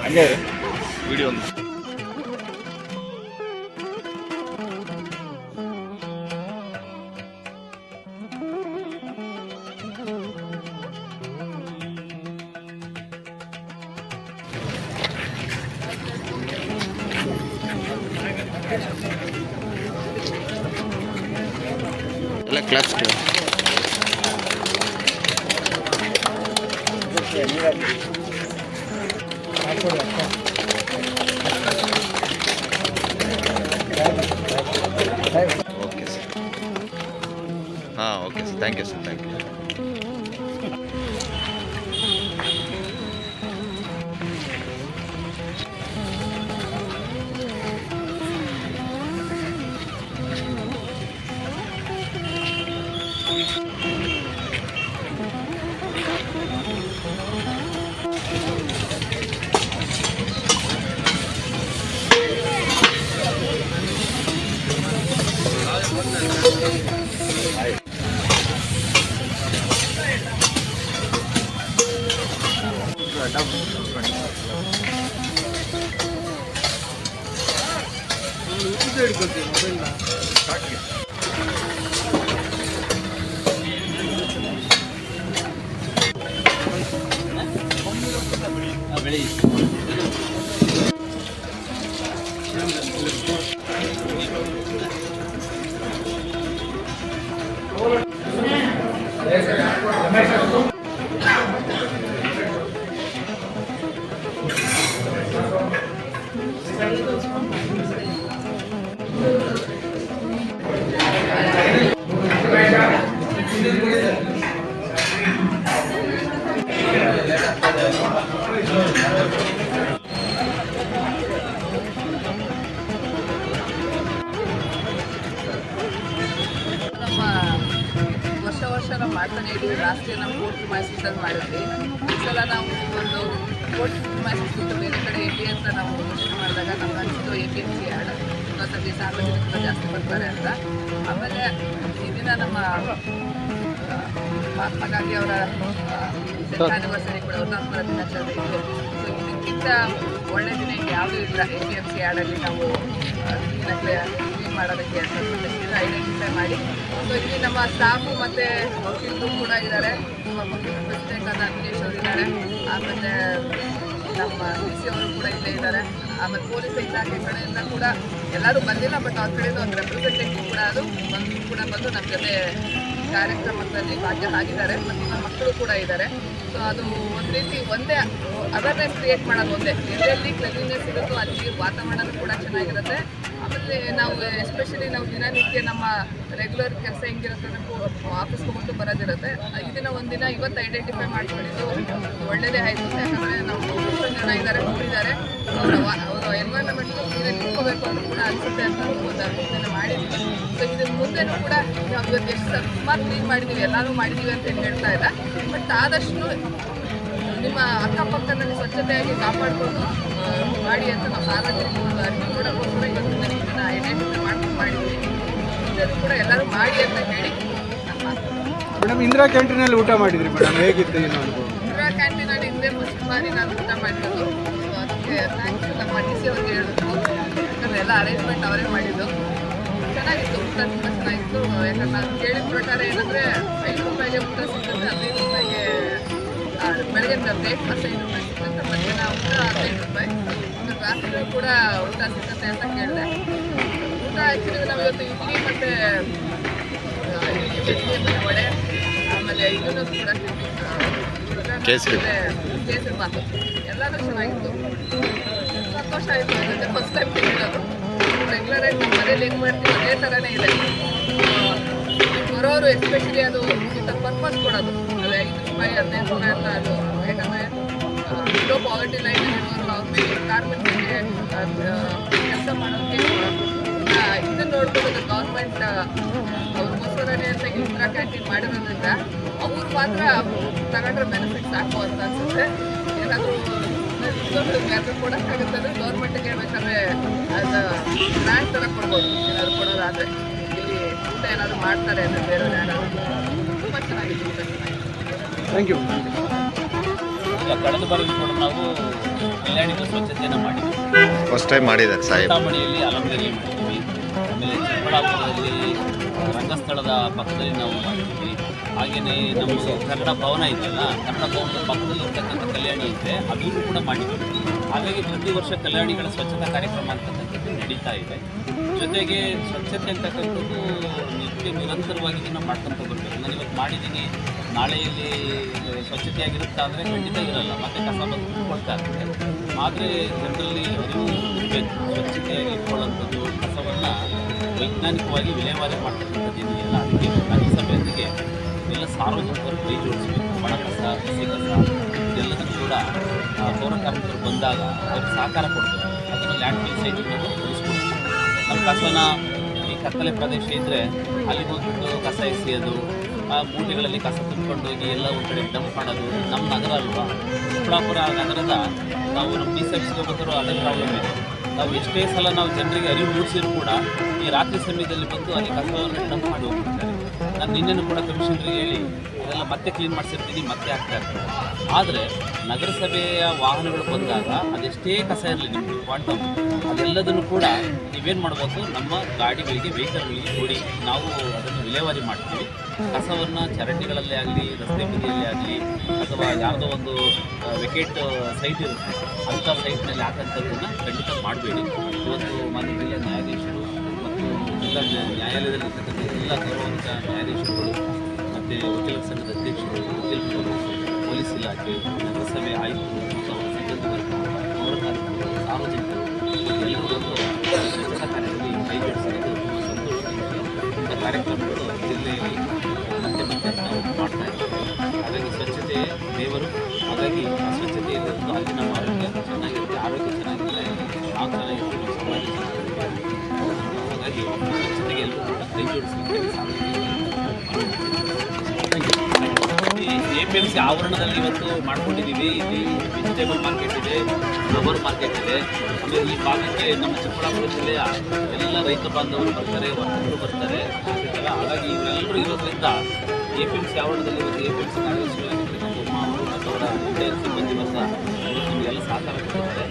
ಹಂಗೆ ವಿಡಿಯೋ ಎಲ್ಲ class okay sir. ಹಾಂ okay sir, thank you sir, thank you. ವರ್ಷ ನಾವು ಮಾಡ್ತಾನೆ ಇದ್ದೀವಿ. ರಾಷ್ಟ್ರೀಯ ನಾವು ಕೋರ್ಟ್ ಮ್ಯಾಚಸ್ ಮಾಡಿದ್ವಿ. ಈ ಸಲ ನಾವು ಒಂದು ಕೋರ್ಟ್ ಮ್ಯಾಚಸ್ ಬೇರೆ ಕಡೆ ಎ ಅಂತ ನಾವು ಯೋಚನೆ ಮಾಡಿದಾಗ ನಮ್ಗೆ ಅನಿಸಿದ್ದು APMC ಆ್ಯಡ್ ಇನ್ನೊಂದ್ಸತಿ ಸಾರ್ವಜನಿಕರು ಜಾಸ್ತಿ ಬರ್ತಾರೆ ಅಂತ. ಆಮೇಲೆ ಈ ದಿನ ನಮ್ಮ ಮಹಾತ್ಮ ಗಾಂಧಿ ಅವರ ಆ್ಯನಿವರ್ಸರಿ ಕೂಡ ಹುತಾತ್ಮರ ದಿನಾಚರಣೆ ಇದೆ. ಸೊ ಇದಕ್ಕಿಂತ ಒಳ್ಳೆ ದಿನ ಯಾವುದೂ ಇಲ್ಲ APMC ಆ್ಯಡಲ್ಲಿ ನಾವು ಕ್ಲೀನ್ ಮಾಡೋದಕ್ಕೆ ಅಂತ ಐಡೆಂಟಿಫೈ ಮಾಡಿ. ಸೊ ಇಲ್ಲಿ ನಮ್ಮ ಸ್ಟಾಫು ಮತ್ತು ವಕೀಲರು ಕೂಡ ಇದ್ದಾರೆ. ನಮ್ಮ ಪ್ರೆಸಿಡೆಂಟ್ ಆದ ಅಖಿಲೇಶ್ ಅವರು ಇದ್ದಾರೆ. ಆಮೇಲೆ ನಮ್ಮ DC ಅವರು ಕೂಡ ಇಲ್ಲೇ ಇದ್ದಾರೆ. ಆಮೇಲೆ ಪೊಲೀಸ್ ಇಲಾಖೆ ಕಡೆಯಿಂದ ಕೂಡ ಎಲ್ಲರೂ ಬಂದಿಲ್ಲ, ಬಟ್ ಅವ್ರ ಕಡೆಯಿಂದ ಒಂದು ರೆಪ್ರೆಸೆಂಟೇಟಿವ್ ಕೂಡ ಬಂದು ನಮ್ಮ ಜೊತೆ ಕಾರ್ಯಕ್ರಮದಲ್ಲಿ ಭಾಗಿಯಾಗಿದ್ದಾರೆ. ಮತ್ತು ನಮ್ಮ ಮಕ್ಕಳು ಕೂಡ ಇದ್ದಾರೆ. ಸೊ ಅದು ಒಂದು ರೀತಿ ಒಂದೇ ಅವೇರ್ನೆಸ್ ಕ್ರಿಯೇಟ್ ಮಾಡೋದು ಒಂದೇ. ಎಲ್ಲೆಲ್ಲಿ ಕ್ಲೀನ್ನೆಸ್ ಇರುತ್ತೋ ಅಲ್ಲಿ ವಾತಾವರಣನೂ ಕೂಡ ಚೆನ್ನಾಗಿರುತ್ತೆ. ಆಮೇಲೆ ನಾವು ಎಸ್ಪೆಷಲಿ ನಾವು ದಿನನಿತ್ಯ ನಮ್ಮ ರೆಗ್ಯುಲರ್ ಕೆಲಸ ಹೆಂಗಿರುತ್ತೆ ಆಫೀಸ್ಗೆ ಹೋಗ್ಬಿಟ್ಟು ಬರೋದಿರುತ್ತೆ. ಇದನ್ನ ಒಂದಿನ ಇವತ್ತು ಐಡೆಂಟಿಫೈ ಮಾಡ್ಕೊಂಡಿದ್ದು ಒಳ್ಳೆಯದೇ ಆಯಿತು. ಯಾಕಂದರೆ ನಾವು ಎಷ್ಟೊಂದು ಜನ ಇದ್ದಾರೆ ನೋಡಿದ್ದಾರೆ, ಅವರ ಎನ್ವೈರನ್ಮೆಂಟ್ಗೂ ಕ್ಲೀನಾಗಿ ಇಟ್ಕೋಬೇಕು ಅಂತ ಕೂಡ ಅನಿಸುತ್ತೆ ಅಂತ ಒಂದು ಇದನ್ನು ಮಾಡಿದ್ವಿ. ಸೊ ಇದರ ಮುಂದೆನೂ ಕೂಡ ನಾವು ಇವತ್ತು ಎಷ್ಟು ಸುಮಾರು ಕ್ಲೀನ್ ಮಾಡಿದ್ದೀವಿ, ಎಲ್ಲರೂ ಮಾಡಿದ್ದೀವಿ ಅಂತ ಏನು ಹೇಳ್ತಾ ಇಲ್ಲ, ಬಟ್ ಆದಷ್ಟು ನಿಮ್ಮ ಅಕ್ಕಪಕ್ಕದಲ್ಲಿ ಸ್ವಚ್ಛತೆಯಾಗಿ ಕಾಪಾಡಿಕೊಂಡು ಮಾಡಿ ಅಂತ ನಾವು ಸಾರ್ವಜನಿಕರು ಒಂದು ಅರಿವು ಕೊಡೋಕ್ಕೋಸ್ಕರ ಇವತ್ತಿನ ಇದನ್ನು ಐಡೆಂಟಿಫೈ ಮಾಡ್ಕೊಂಡು ಮಾಡಿದ್ವಿ. ಇದನ್ನು ಕೂಡ ಎಲ್ಲರೂ ಮಾಡಿ ಅಂತ ಹೇಳಿ ಮೇಡಮ್. ಇಂದಿರಾ ಕ್ಯಾಂಟೀನಲ್ಲಿ ಊಟ ಮಾಡಿದ್ರಿ ಮೇಡಮ್, ಹೇಗಿತ್ತು? ಇಂದಿರಾ ಕ್ಯಾಂಟೀನಲ್ಲಿ ಹಿಂದೆ ಫಸ್ಟ್ ಬಾರಿ ನಾನು ಊಟ ಮಾಡಿರೋದು. ಅದಕ್ಕೆ ಥ್ಯಾಂಕ್ಸ್ ನಮ್ಮ DC ಅವ್ರಿಗೆ ಹೇಳಿದ್ರು. ಯಾಕಂದರೆ ಎಲ್ಲ ಅರೇಂಜ್ಮೆಂಟ್ ಅವರೇ ಮಾಡಿದ್ದು. ಚೆನ್ನಾಗಿತ್ತು, ಊಟ ತುಂಬ ಚೆನ್ನಾಗಿತ್ತು. ಯಾಕಂದ್ರೆ ನಾನು ಕೇಳಿದ ಪ್ರಕಾರ ಏನಂದರೆ 5 ರೂಪಾಯಿಗೆ ಊಟ ಸಿಗುತ್ತೆ, 15 ರೂಪಾಯಿಗೆ ಬೆಳಗ್ಗೆ ಬ್ರೇಕ್ಫಾಸ್ಟ್ 5 ರೂಪಾಯಿ ಸಿಗುತ್ತೆ, ಮಧ್ಯಾಹ್ನ ಊಟ 15 ರೂಪಾಯಿ, ರಾತ್ರಿ ಕೂಡ ಊಟ ಸಿಗುತ್ತೆ ಅಂತ ಕೇಳಿದೆ. ಊಟ ಆ್ಯಕ್ಚುಲಿ ನಾವು ಇವತ್ತು ಇಡ್ಲಿ ಮತ್ತು ವಡೆ, ಆಮೇಲೆ ಇದನ್ನು ಕೂಡ ಕೇಸರಿ. ಕೇಸರಿ ಬಾತು ಎಲ್ಲನೂ ಚೆನ್ನಾಗಿತ್ತು. ಸಂತೋಷ ಆಯಿತು. ಅದಕ್ಕೆ ಫಸ್ಟ್ ಟೈಮ್ ತಿನ್ನೋದು. ರೆಗ್ಯುಲರ್ ಆಗಿ ನಮ್ಮ ಮನೇಲಿ ಹೆಂಗೆ ಮಾಡ್ತೀವಿ ಅದೇ ಥರನೇ ಇದೆ. ಬರೋರು ಎಸ್ಪೆಷಲಿ ಅದು ಇಂಥ ಪರ್ಪಸ್ ಕೊಡೋದು, ಅದು 5 ರೂಪಾಯಿ 15 ರೂಪಾಯಿ ಅಂತ. ಅದು ಯಾಕಂದರೆ ಬಿಲೋ ಪಾವರ್ಟಿ ಲೈನ್ ಇರೋರು, ಅವ್ರಿಗೆ ಕಾರ್ಮಿಕರಿಗೆ ಕೆಲಸ ಮಾಡೋಕ್ಕೆ ಇದನ್ನು ನೋಡ್ಬೋದು. ಗೌರ್ಮೆಂಟ್ ಅವ್ರಿಗೋಸ್ಕರನೇ ಅಂತ ಇಂದಿರಾ ಕ್ಯಾಂಟೀನ್ ಮಾಡಿರೋದ್ರಿಂದ ಅವ್ರು ಮಾತ್ರ ತಗೊಂಡ್ರೆ ಬೆನಿಫಿಟ್ಸ್ ಸಾಕು ಅಂತ ಅನ್ಸುತ್ತೆ. ಏನಾದರೂ ಯಾರು ಕೊಡೋಕ್ಕಾಗುತ್ತೆ ಅಂದರೆ ಗೌರ್ಮೆಂಟ್ಗೆ ಬೇಕಾದ್ರೆ ಅದು ಗ್ರ್ಯಾಂಟ್ ಥರ ಕೊಡ್ಬೋದು. ಏನಾದ್ರು ಕೊಡೋದಾದರೆ ಇಲ್ಲಿ ಊಟ ಏನಾದರೂ ಮಾಡ್ತಾರೆ ಅಂದರೆ ಬೇರೆಯವ್ರು ಯಾರಾದರೂ ತುಂಬ ಚೆನ್ನಾಗಿತ್ತು. ಊಟ ಚೆನ್ನಾಗಿತ್ತು. Thank you. ಈಗ ಕಳೆದ ಬಾರಿ ಕೂಡ ನಾವು ಕಲ್ಯಾಣಿಗೂ ಸ್ವಚ್ಛತೆಯನ್ನು ಮಾಡಿದ್ವಿ. ಫಸ್ಟ್ ಟೈಮ್ ಮಾಡಿದ್ದಾರೆ ಸಾಹೇಬ್. ಚಿಂತಾಮಣಿಯಲ್ಲಿ ಅಲಂಕರಿ ಮಾಡಿದ್ವಿ. ಆಮೇಲೆ ಚಿಕ್ಕಬಳ್ಳಾಪುರದಲ್ಲಿ ರಂಗಸ್ಥಳದ ಪಕ್ಕದಲ್ಲಿ ನಾವು ಮಾಡಿದ್ವಿ. ಹಾಗೆಯೇ ನಮ್ಮ ಕನ್ನಡ ಭವನ ಇದೆಯಲ್ಲ, ಕನ್ನಡ ಭವನದ ಪಕ್ಕದಲ್ಲಿ ಇರ್ತಕ್ಕಂಥ ಕಲ್ಯಾಣಿ ಇದೆ, ಅದನ್ನು ಕೂಡ ಮಾಡಿದ್ವಿ. ಹಾಗಾಗಿ ಪ್ರತಿ ವರ್ಷ ಕಲ್ಯಾಣಿಗಳ ಸ್ವಚ್ಛತಾ ಕಾರ್ಯಕ್ರಮ ಅಂತಕ್ಕಂಥದ್ದು ನಡೀತಾ ಇದೆ. ಜೊತೆಗೆ ಸ್ವಚ್ಛತೆ ಅಂತಕ್ಕಂಥದ್ದು ನಿರಂತರವಾಗಿ ನಾವು ಮಾಡ್ಕೊತ ಬರಬೇಕು. ನಾನು ಇವತ್ತು ಮಾಡಿದ್ದೀನಿ, ನಾಳೆಯಲ್ಲಿ ಸ್ವಚ್ಛತೆಯಾಗಿರುತ್ತಾ ಅಂದರೆ ಖಂಡಿತ ಇರಲ್ಲ, ಮತ್ತೆ ಕಸ ಬಂದು ಇಟ್ಕೊಳ್ತಾ ಇರ್ತದೆ. ಆದರೆ ಜನರಲ್ಲಿ ಅರಿವು ಇರಬೇಕು, ಸ್ವಚ್ಛತೆಯಾಗಿ ಇಟ್ಕೊಳ್ಳೋಂಥದ್ದು, ಕಸವನ್ನು ವೈಜ್ಞಾನಿಕವಾಗಿ ವಿಲೇವಾರಿ ಮಾಡ್ತಕ್ಕಂಥದ್ದು ಇದೆಯಲ್ಲ. ಅದಕ್ಕೆ ನಗರಸಭೆಯೊಂದಿಗೆ ಎಲ್ಲ ಸಾರ್ವಜನಿಕರು ಕೈ ಜೋಡಿಸಬೇಕು. ಒಣ ಕಸ, ಹಸಿ ಕಸ ಇದೆಲ್ಲದನ್ನು ಕೂಡ ಪೌರ ಕಾರ್ಮಿಕರು ಬಂದಾಗ ಅವ್ರಿಗೆ ಸಹಕಾರ ಕೊಡಬೇಕು. ಅದನ್ನು ಲ್ಯಾಂಡ್ ಫಿಲ್ ಸೈಟ್ ಉಳಿಸ್ಕೊಡ್ಬೇಕು. ನಮ್ಮ ಕಸನ ಈ ಕತ್ತಲೆ ಪ್ರದೇಶ ಇದ್ದರೆ ಅಲ್ಲಿ ಹೋಗ್ಬಿಟ್ಟು ಕಸ ಎಸೆಯೋದು, ಆ ಮೂಟೆಗಳಲ್ಲಿ ಕಸ ತುಂಬಿಕೊಂಡು ಹೋಗಿ ಎಲ್ಲ ಒಂದು ಕಡೆ ಡಂಪ್ ಮಾಡೋದು ನಮ್ಮ ನಗರ ಅಲ್ವಾ. ಚಿಕ್ಕಬಳ್ಳಾಪುರ ನಗರದ ನಾವು ನಮ್ಮ ಡಿಸೈಡ್ಸ್ಗೆ ಬಂದರೂ ಅದೇ ಪ್ರಾಬ್ಲಮ್ ಇದೆ. ನಾವು ಎಷ್ಟೇ ಸಲ ನಾವು ಜನರಿಗೆ ಅರಿವು ಮೂಡಿಸಿದ್ರು ಕೂಡ ಈ ರಾತ್ರಿ ಸಮಯದಲ್ಲಿ ಬಂದು ಅಲ್ಲಿ ಕಸವನ್ನು ಡಂಪ್ ಮಾಡಿ ಹೋಗ್ಬಿಡ್ತಾರೆ. ನಾನು ನಿನ್ನೆನೂ ಕೂಡ ಕಮಿಷನರಿಗೆ ಹೇಳಿ ಅದೆಲ್ಲ ಮತ್ತೆ ಕ್ಲೀನ್ ಮಾಡಿಸಿರ್ತೀನಿ, ಮತ್ತೆ ಆಗ್ತಾ ಇರ್ತಾರೆ. ಆದರೆ ನಗರಸಭೆಯ ವಾಹನಗಳು ಬಂದಾಗ ಅದೆಷ್ಟೇ ಕಸ ಇರಲಿ ನಿಮ್ಮದು ಕ್ವಾಂಟಮ್, ಅದೆಲ್ಲದನ್ನು ಕೂಡ ನೀವೇನು ಮಾಡಬೇಕು, ನಮ್ಮ ಗಾಡಿಗಳಿಗೆ ವೆಹಿಕಲ್ಗಳಿಗೆ ಕೊಡಿ, ನಾವು ಅದನ್ನು ವಿಲೇವಾರಿ ಮಾಡ್ತೀವಿ. ಕಸವನ್ನು ಚರಂಡಿಗಳಲ್ಲೇ ಆಗಲಿ, ರಸ್ತೆ ಬದಿಯಲ್ಲೇ ಆಗಲಿ, ಅಥವಾ ಯಾವುದೋ ಒಂದು ವೆಕೇಟ್ ಸೈಟ್ ಇರುತ್ತೆ ಅಂಥ ಸೈಟ್ನಲ್ಲಿ ಹಾಕಂಥದ್ದನ್ನು ಖಂಡಿತ ಮಾಡಬೇಡಿ. ಇವತ್ತು ಮಾನ್ಯ ಜಿಲ್ಲಾ ನ್ಯಾಯಾಧೀಶರು ಮತ್ತು ಎಲ್ಲ ನ್ಯಾಯಾಲಯದಲ್ಲಿರ್ತಕ್ಕಂಥ ಎಲ್ಲ ಗೌರವಾನ್ವಿತ ನ್ಯಾಯಾಧೀಶರುಗಳು ಮತ್ತು ವಕೀಲರ ಸಂಘದ ಅಧ್ಯಕ್ಷರು, ವಕೀಲರು, ಪೊಲೀಸ್ ಇಲಾಖೆ, ನಗರಸಭೆ ಆಯುಕ್ತರು ಮತ್ತು ಅವರ ಸಿಬ್ಬಂದಿ ವರ್ಗ, ಪೌರ ಕಾರ್ಮಿಕರು, ಸಾರ್ವಜನಿಕರು ಎಲ್ಲರೂ ಬಂದು ಸ್ವಚ್ಛತಾ ಕಾರ್ಯದಲ್ಲಿ ಕೈ ಜೋಡಿಸಿರೋದು ತುಂಬ ಸಂತೋಷದ ಇಂಥ ಕಾರ್ಯಕ್ರಮಗಳು ಜಿಲ್ಲೆಯಲ್ಲಿ ಮತ್ತೆ ಮತ್ತೆ ನಾವು ಮಾಡ್ತಾ ಇದ್ದೀವಿ. ಹಾಗಾಗಿ ಸ್ವಚ್ಛತೆ ದೇವರು. ಹಾಗಾಗಿ ಆ ಸ್ವಚ್ಛತೆಯಿಂದ ಅಲ್ಲಿ ನಮ್ಮ ಆರೋಗ್ಯ ಚೆನ್ನಾಗಿರುತ್ತೆ, ಆರೋಗ್ಯ ಚೆನ್ನಾಗಿರುತ್ತೆ, ನಾವು ಚೆನ್ನಾಗಿರ್ತೀವಿ, ಸಮಾಜ ಚೆನ್ನಾಗಿರುತ್ತೆ. ಹಾಗಾಗಿ ಸ್ವಚ್ಛತೆಗೆ ಎಲ್ಲರೂ ಕೂಡ ಕೈ ಜೋಡಿಸಲಿಕ್ಕೆ APMC ಆವರಣದಲ್ಲಿ ಇವತ್ತು ಮಾಡ್ಕೊಂಡಿದ್ದೀವಿ. ಇಲ್ಲಿ ವೆಜಿಟೇಬಲ್ ಮಾರ್ಕೆಟ್ ಇದೆ, ರಬ್ಬರ್ ಮಾರ್ಕೆಟ್ ಇದೆ. ಆಮೇಲೆ ಈ ಭಾಗಕ್ಕೆ ನಮ್ಮ ಚಿಕ್ಕಬಳ್ಳಾಪುರ ಜಿಲ್ಲೆಯ ಎಲ್ಲ ರೈತ ಬಾಂಧವರು ಬರ್ತಾರೆ, ವರ್ತಕರು ಬರ್ತಾರೆ. ಹಾಗಾಗಿ ಇವರೆಲ್ಲರೂ ಇರೋದ್ರಿಂದ APMC ಆವರಣದಲ್ಲಿ ಇವತ್ತು APMC ನಾಗೇಶ್ವರ ಉಮಾ ಅವರು ಮತ್ತು ಅವರ ಇಂಟೈರ್ ಸಿಬ್ಬಂದಿ ವರ್ಗ ಎಲ್ಲ ಸಹಕಾರ ಕೊಟ್ಟಿದ್ದಾರೆ.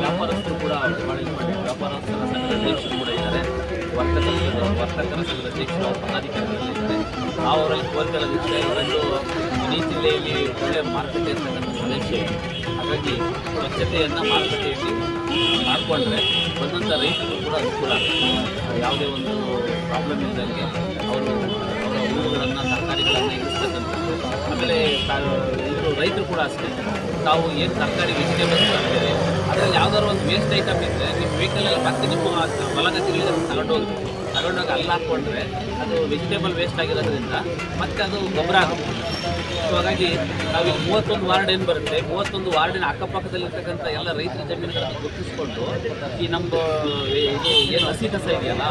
ವ್ಯಾಪಾರಸ್ಥರು ಕೂಡ ವ್ಯಾಪಾರಸ್ಥರ ಸಂಘದ ಅಧ್ಯಕ್ಷರು ಕೂಡ ಇದ್ದಾರೆ, ವರ್ತಕರ ಸಂಘದ ಅಧ್ಯಕ್ಷರು, ಪದಾಧಿಕಾರಿಗಳಿದ್ದಾರೆ. ಅವರಲ್ಲಿ ಕೋರಿಕೆಗಳಿರುತ್ತೆ. ಇವರಲ್ಲೂ ಇಡೀ ಜಿಲ್ಲೆಯಲ್ಲಿ ಒಳ್ಳೆಯ ಮಾರುಕಟ್ಟೆ ಇರ್ತಕ್ಕಂಥ ಪ್ರದೇಶ. ಹಾಗಾಗಿ ಸ್ವಚ್ಛತೆಯನ್ನು ಮಾರುಕಟ್ಟೆಯಲ್ಲಿ ಮಾಡಿಕೊಂಡ್ರೆ ಬಂದಂಥ ರೈತರು ಕೂಡ ಅನುಕೂಲ ಆಗುತ್ತೆ. ಯಾವುದೇ ಒಂದು ಪ್ರಾಬ್ಲಮ್ ಇದ್ದಂಗೆ ಅವರು ಅವರ ಹೂವುಗಳನ್ನು, ತರಕಾರಿಗಳನ್ನು ಇರಿಸ್ತಕ್ಕಂಥದ್ದು. ಆಮೇಲೆ ಇವರು ರೈತರು ಕೂಡ ಅಷ್ಟೇ, ತಾವು ಏನು ತರಕಾರಿ ವೆಜಿಟೇಬಲ್ಸ್ ಹಾಕ್ತೀರಿ ಅದರಲ್ಲಿ ಯಾವ್ದಾದ್ರು ಒಂದು ವೇಸ್ಟ್ ಐಟಮ್ ಇದ್ದರೆ ನಿಮ್ಮ ವೆಹಿಕಲಲ್ಲಿ ಮತ್ತೆ ನಿಮ್ಮ ಹೊಲಗದ್ದೆಗಳಿಗೆ ತಗೊಂಡೋಗಿ ಅಲ್ಲಿ ಹಾಕ್ಕೊಂಡ್ರೆ ಅದು ವೆಜಿಟೇಬಲ್ ವೇಸ್ಟ್ ಆಗಿರೋದ್ರಿಂದ ಮತ್ತೆ ಅದು ಗೊಬ್ಬರ ಆಗುತ್ತೆ. ಸೊ ಹಾಗಾಗಿ ನಾವೀಗ 31 ವಾರ್ಡ್ ಏನು ಬರುತ್ತೆ, 31 ವಾರ್ಡಿನ ಅಕ್ಕಪಕ್ಕದಲ್ಲಿರ್ತಕ್ಕಂಥ ಎಲ್ಲ ರೈತರ ಜಮೀನುಗಳನ್ನು ಗುರುತಿಸ್ಕೊಂಡು ಈ ನಮ್ಮ ಇದು ಏನು ಹಸಿ ಕಸ ಇದೆಯಲ್ಲ,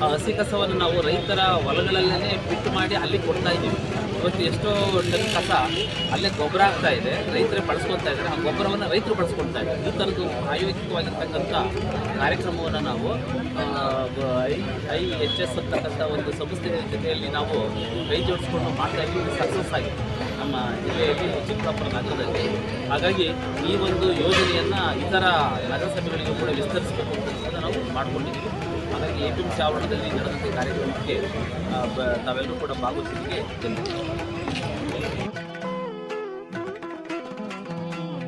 ಆ ಹಸಿ ಕಸವನ್ನು ನಾವು ರೈತರ ಹೊಲಗಳಲ್ಲೇ ಬಿಟ್ಟು ಮಾಡಿ ಅಲ್ಲಿ ಕೊಡ್ತಾ ಇದ್ದೀವಿ. ಇವತ್ತು ಎಷ್ಟೋ ಟನ್ ಕಸ ಅಲ್ಲೇ ಗೊಬ್ಬರ ಆಗ್ತಾ ಇದೆ, ರೈತರೇ ಬಳಸ್ಕೊಳ್ತಾ ಇದ್ದಾರೆ. ಆ ಗೊಬ್ಬರವನ್ನು ರೈತರು ಬಳಸ್ಕೊಳ್ತಾ ಇದ್ದಾರೆ. ಈ ಥರದ್ದು ಪ್ರಾಯೋಗಿಕವಾಗಿರ್ತಕ್ಕಂಥ ಕಾರ್ಯಕ್ರಮವನ್ನು ನಾವು IHS ಅಂತಕ್ಕಂಥ ಒಂದು ಸಂಸ್ಥೆಗಳ ಜೊತೆಯಲ್ಲಿ ನಾವು ಕೈ ಜೋಡಿಸ್ಕೊಂಡು ಮಾಡ್ತಾ ಇದ್ದೀವಿ. ಸಕ್ಸಸ್ ಆಗಿದೆ ನಮ್ಮ ಜಿಲ್ಲೆಯಲ್ಲಿ, ಚಿಕ್ಕಬಳ್ಳಾಪುರ ನಗರದಲ್ಲಿ. ಹಾಗಾಗಿ ಈ ಒಂದು ಯೋಜನೆಯನ್ನು ಇತರ ನಗರಸಭೆಗಳಿಗೂ ಕೂಡ ವಿಸ್ತರಿಸಬೇಕು ಅಂತ ನಾವು ಮಾಡ್ಕೊಂಡಿದ್ದೀವಿ. ಹಾಗಾಗಿ APMC ಆವರಣದಲ್ಲಿ ನಡೆದಂಥ ಕಾರ್ಯಕ್ರಮಕ್ಕೆ ತಾವೆಲ್ಲರೂ ಕೂಡ ಭಾಗವಹಿಸಿದ್ದಕ್ಕೆ ಧನ್ಯವಾದ.